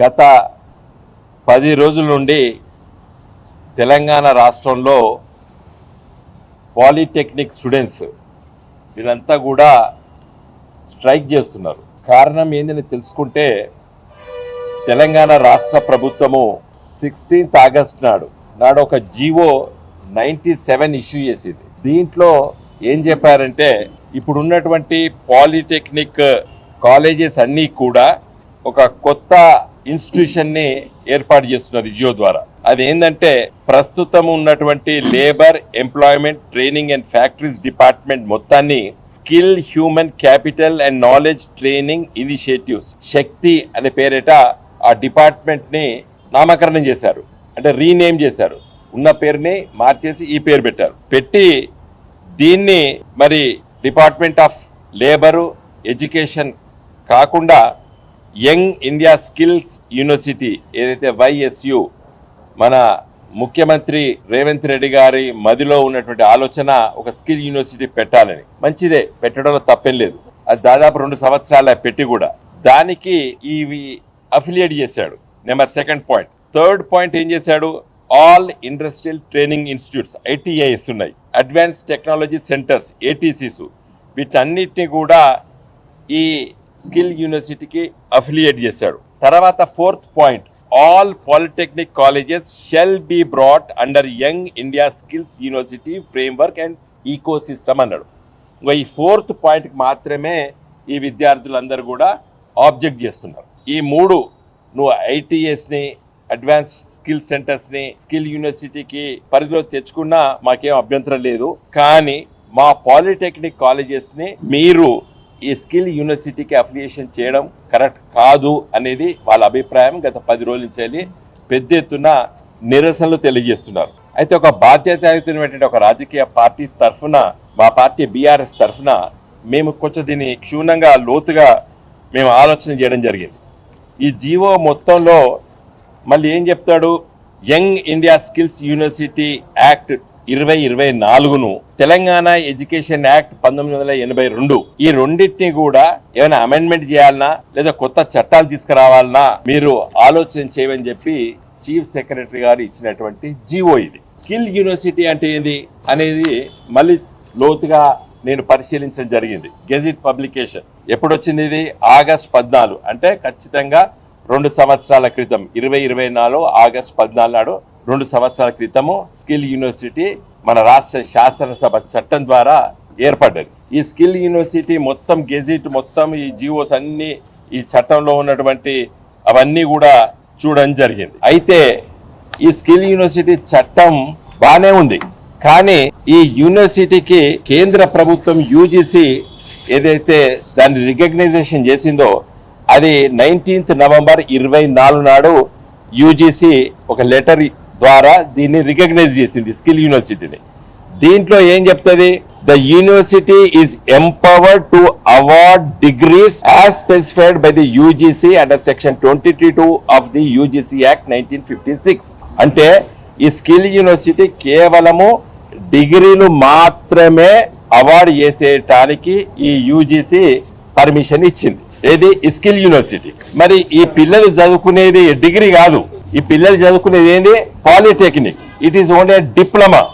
గత 10 రోజుల నుండి తెలంగాణ రాష్ట్రంలో పాలిటెక్నిక్ స్టూడెంట్స్ వీళ్ళంతా కూడా స్ట్రైక్ చేస్తున్నారు. కారణం ఏందని తెలుసుకుంటే తెలంగాణ రాష్ట్ర ప్రభుత్వము 16th ఆగస్ట్ నాడు ఒక జీవో 97 ఇష్యూ చేసింది. దీంట్లో ఏం చెప్పారంటే ఇప్పుడున్నటువంటి పాలిటెక్నిక్ కాలేజెస్ అన్నీ కూడా ఒక కొత్త ఇన్స్టిట్యూషన్ని ఏర్పాటు చేస్తున్నారు జియో ద్వారా. అది ఏంటంటే ప్రస్తుతం ఉన్నటువంటి labour, employment, training and factories department మొత్తాన్ని skill, human capital and knowledge training initiatives Shakti అనే పేరిట ఆ డిపార్ట్మెంట్ ని నామకరణం చేశారు. అంటే రీనేమ్ చేశారు. ఉన్న పేరుని మార్చేసి ఈ పేరు పెట్టి దీన్ని మరి డిపార్ట్మెంట్ ఆఫ్ లేబరు, ఎడ్యుకేషన్ కాకుండా యంగ్ ఇండియా స్కిల్స్ యూనివర్సిటీ ఏదైతే YSU మన ముఖ్యమంత్రి రేవంత్ రెడ్డి గారి మదిలో ఉన్నటువంటి ఆలోచన ఒక స్కిల్ యూనివర్సిటీ పెట్టాలని. మంచిదే, పెట్టడంలో తప్పేం లేదు. అది దాదాపు 2 సంవత్సరాల పెట్టి కూడా దానికి ఇవి అఫిలియేట్ చేశాడు. Number 2nd point. 3rd point ఏం చేశాడు? All industrial training institutes ITIs ఉన్నాయి, అడ్వాన్స్ టెక్నాలజీ సెంటర్స్ ATCs, వీటన్నిటిని కూడా ఈ స్కిల్ యూనివర్సిటీకి అఫిలియేట్ చేశాడు. తర్వాత 4th point, all polytechnic colleges shall be brought under young India skills university framework and eco system అన్నాడు. ఇంకా ఈ 4th పాయింట్కి మాత్రమే ఈ విద్యార్థులందరూ కూడా ఆబ్జెక్ట్ చేస్తున్నారు. ఈ 3 నువ్వు ITSని, అడ్వాన్స్ స్కిల్ సెంటర్స్ని స్కిల్ యూనివర్సిటీకి పరిధిలో తెచ్చుకున్నా మాకేం అభ్యంతరం లేదు. కానీ మా పాలిటెక్నిక్ కాలేజెస్ని మీరు ఈ స్కిల్ యూనివర్సిటీకి అఫిలియేషన్ చేయడం కరెక్ట్ కాదు అనేది వాళ్ళ అభిప్రాయం. గత 10 రోజుల నుంచి పెద్ద ఎత్తున నిరసనలు తెలియజేస్తున్నారు. అయితే ఒక బాధ్యతాయుతమైనటువంటి ఒక రాజకీయ పార్టీ తరఫున, మా పార్టీ BRS తరఫున మేము కొంచెం దీన్ని క్షుణ్ణంగా లోతుగా మేము ఆలోచన చేయడం జరిగింది. ఈ జీవో మొత్తంలో మళ్ళీ ఏం చెప్తాడు? Young India skills university act 2024ను, తెలంగాణ ఎడ్యుకేషన్ యాక్ట్ 1982, ఈ రెండింటిని కూడా ఏమైనా అమెండ్మెంట్ చేయాలన్నా లేదా కొత్త చట్టాలు తీసుకురావాలన్నా మీరు ఆలోచన చేయమని చెప్పి చీఫ్ సెక్రటరీ గారు ఇచ్చినటువంటి జీవో ఇది. స్కిల్ యూనివర్సిటీ అంటే ఏంది అనేది మళ్ళీ లోతుగా నేను పరిశీలించడం జరిగింది. గెజిట్ పబ్లికేషన్ ఎప్పుడు వచ్చింది? ఇది ఆగస్ట్ 14, అంటే ఖచ్చితంగా 2 సంవత్సరాల క్రితం, 2024 ఆగస్ట్ 14 నాడు 2 సంవత్సరాల క్రితము స్కిల్ యూనివర్సిటీ మన రాష్ట్ర శాసనసభ చట్టం ద్వారా ఏర్పడ్డది. ఈ స్కిల్ యూనివర్సిటీ మొత్తం గెజిట్ మొత్తం ఈ జీవోస్ అన్ని ఈ చట్టంలో ఉన్నటువంటి అవన్నీ కూడా చూడడం జరిగింది. అయితే ఈ స్కిల్ యూనివర్సిటీ చట్టం బానే ఉంది, కానీ ఈ యూనివర్సిటీకి కేంద్ర ప్రభుత్వం UGC ఏదైతే దాన్ని రికగ్నైజేషన్ చేసిందో అది 19th నవంబర్ 24 నాడు UGC ఒక లెటర్ ద్వారా దీన్ని రికగ్నైజ్ చేసింది స్కిల్ యూనివర్సిటీని. దీంట్లో ఏం చెప్తుంది? The university is empowered to award degrees as specified by the UGC under section 22 of the UGC act 1956. అంటే ఈ స్కిల్ యూనివర్సిటీ కేవలము డిగ్రీలు మాత్రమే అవార్డు చేసేటానికి ఈ UGC పర్మిషన్ ఇచ్చింది. ఏది? Skill university. మరి ఈ పిల్లలు చదువుకునేది డిగ్రీ కాదు, ఈ పిల్లలు చదువుకునేది ఏంది? Polytechnic. It is only diploma.